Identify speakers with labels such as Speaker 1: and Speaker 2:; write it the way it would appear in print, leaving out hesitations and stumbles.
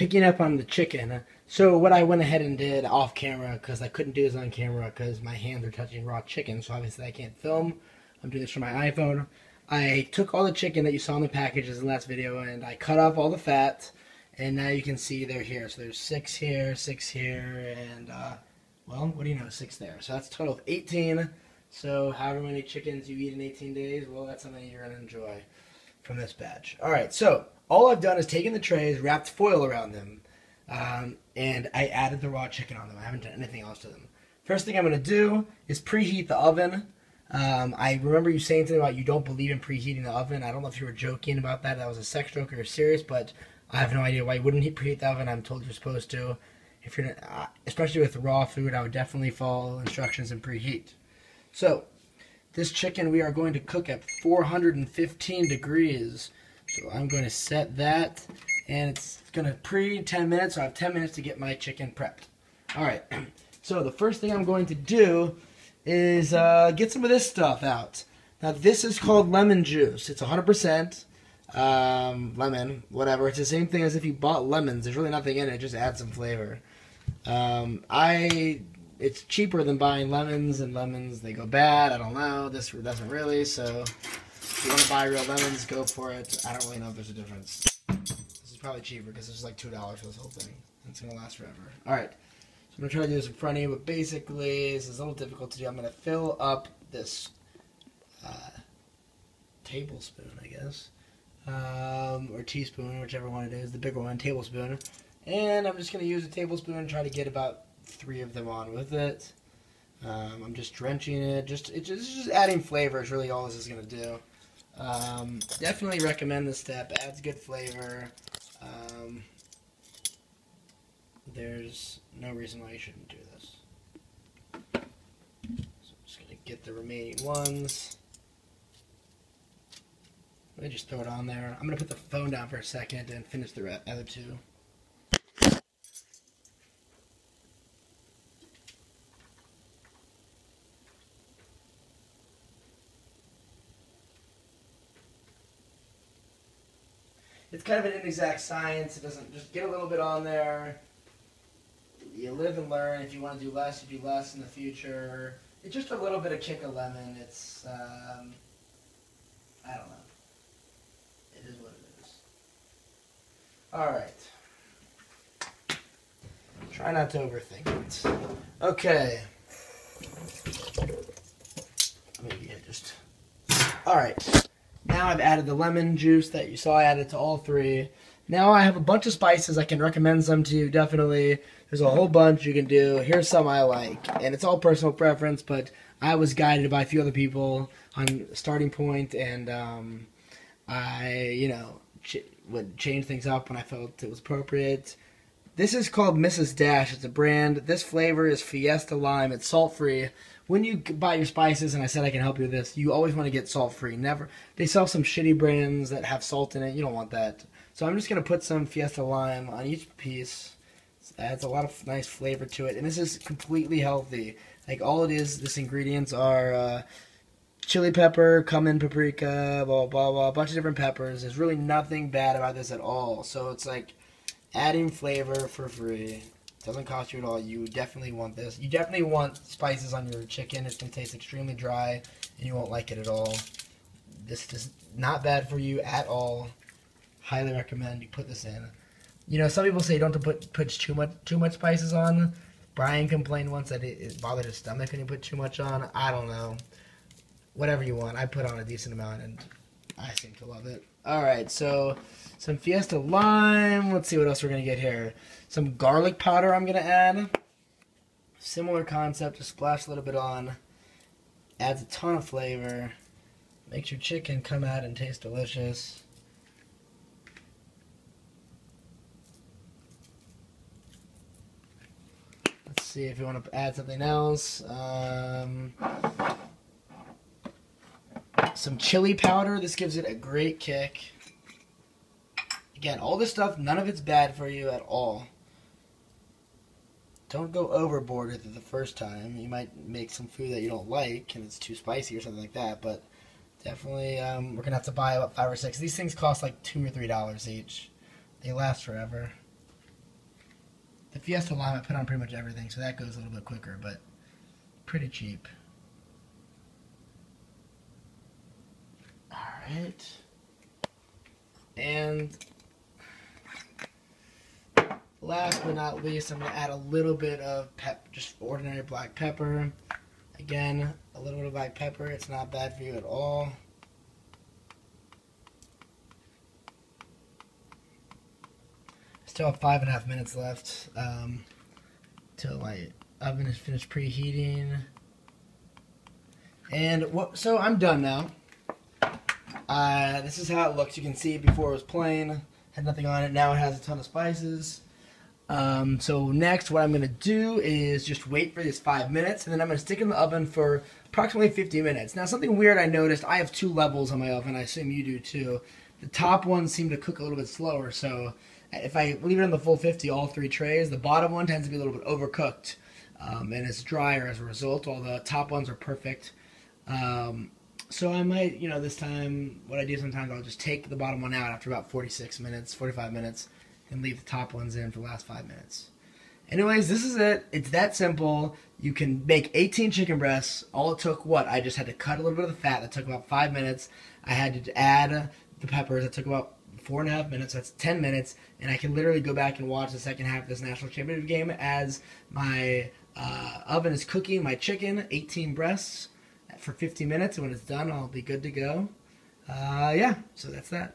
Speaker 1: picking up on the chicken. So what I went ahead and did off camera, because I couldn't do this on camera because my hands are touching raw chicken, so obviously I can't film. I'm doing this from my iPhone. I took all the chicken that you saw in the packages in the last video and I cut off all the fat, and now you can see they're here. So there's 6 here, and well, what do you know, 6 there. So that's a total of 18. So however many chickens you eat in 18 days, well, that's how many you're going to enjoy from this batch. Alright, so all I've done is taken the trays, wrapped foil around them, and I added the raw chicken on them. I haven't done anything else to them. First thing I'm going to do is preheat the oven. I remember you saying something about you don't believe in preheating the oven. I don't know if you were joking about that. That was a sex joke or you're serious, but I have no idea why you wouldn't preheat the oven. I'm told you're supposed to. If you're, especially with raw food, I would definitely follow instructions and preheat. So, this chicken we are going to cook at 415 degrees. So I'm going to set that, and it's going to pre 10 minutes, so I have 10 minutes to get my chicken prepped. Alright, so the first thing I'm going to do is get some of this stuff out. Now this is called lemon juice. It's 100% lemon, whatever. It's the same thing as if you bought lemons. There's really nothing in it, just add some flavor. It's cheaper than buying lemons, and lemons, they go bad. I don't know. This doesn't really, so if you want to buy real lemons, go for it. I don't really know if there's a difference. This is probably cheaper because this is like $2 for this whole thing. It's going to last forever. Alright, so I'm going to try to do this in front of you, but basically, this is a little difficult to do. I'm going to fill up this tablespoon, I guess, or teaspoon, whichever one it is, the bigger one, tablespoon. And I'm just going to use a tablespoon and try to get about 3 of them on with it. I'm just drenching it. Just adding flavor is really all this is going to do. Definitely recommend this step. Adds good flavor. There's no reason why you shouldn't do this. So I'm just going to get the remaining ones. Let me just throw it on there. I'm going to put the phone down for a second and finish the other 2. It's kind of an inexact science. It doesn't, just get a little bit on there. You live and learn. If you want to do less, you do less in the future. It's just a little bit of kick of lemon. It's, I don't know. It is what it is. Alright. Try not to overthink it. Okay. Maybe I just... Alright. Now I've added the lemon juice that you saw. I added to all 3. Now I have a bunch of spices. I can recommend some to you, definitely. There's a whole bunch you can do. Here's some I like. And it's all personal preference, but I was guided by a few other people on Starting Point, and I, would change things up when I felt it was appropriate. This is called Mrs. Dash. It's a brand. This flavor is Fiesta Lime. It's salt-free. When you buy your spices, and I said I can help you with this, you always want to get salt-free. Never. They sell some shitty brands that have salt in it. You don't want that. So I'm just going to put some Fiesta Lime on each piece. It adds a lot of nice flavor to it. And this is completely healthy. Like, all it is, this ingredients are chili pepper, cumin, paprika, blah, blah, blah, a bunch of different peppers. There's really nothing bad about this at all. So it's like adding flavor for free. Doesn't cost you at all. You definitely want this. You definitely want spices on your chicken. It's going to taste extremely dry, and you won't like it at all. This is not bad for you at all. Highly recommend you put this in. Some people say don't put too much spices on. Brian complained once that it bothered his stomach when you put too much on. I don't know. Whatever you want. I put on a decent amount, and I seem to love it. Alright, so some Fiesta Lime. Let's see what else we're going to get here. Some garlic powder I'm going to add. Similar concept, just splash a little bit on. Adds a ton of flavor. Makes your chicken come out and taste delicious. Let's see if you want to add something else. Some chili powder. This gives it a great kick. Again, all this stuff, none of it's bad for you at all. Don't go overboard with it the first time. You might make some food that you don't like and it's too spicy or something like that, but definitely we're going to have to buy about 5 or 6. These things cost like $2 or $3 each. They last forever. The Fiesta Lime I put on pretty much everything, so that goes a little bit quicker, but pretty cheap. Alright. And last but not least, I'm going to add a little bit of just ordinary black pepper. Again, a little bit of black pepper. It's not bad for you at all. Still have 5.5 minutes left till my oven is finished preheating. And so I'm done now. This is how it looks. You can see before it was plain, had nothing on it. Now it has a ton of spices. So next, what I'm going to do is just wait for this 5 minutes, and then I'm going to stick it in the oven for approximately 50 minutes. Now, something weird I noticed, I have 2 levels on my oven. I assume you do too. The top ones seem to cook a little bit slower, so if I leave it on the full 50, all 3 trays, the bottom one tends to be a little bit overcooked, and it's drier as a result, while the top ones are perfect. So I might, this time, what I do sometimes, I'll just take the bottom one out after about 45 minutes, and leave the top ones in for the last 5 minutes. Anyways, this is it. It's that simple. You can make 18 chicken breasts. All it took, I just had to cut a little bit of the fat. That took about 5 minutes. I had to add the peppers. That took about 4.5 minutes. That's 10 minutes. And I can literally go back and watch the second half of this national championship game as my oven is cooking my chicken, 18 breasts, for 50 minutes. And when it's done, I'll be good to go. Yeah, so that's that.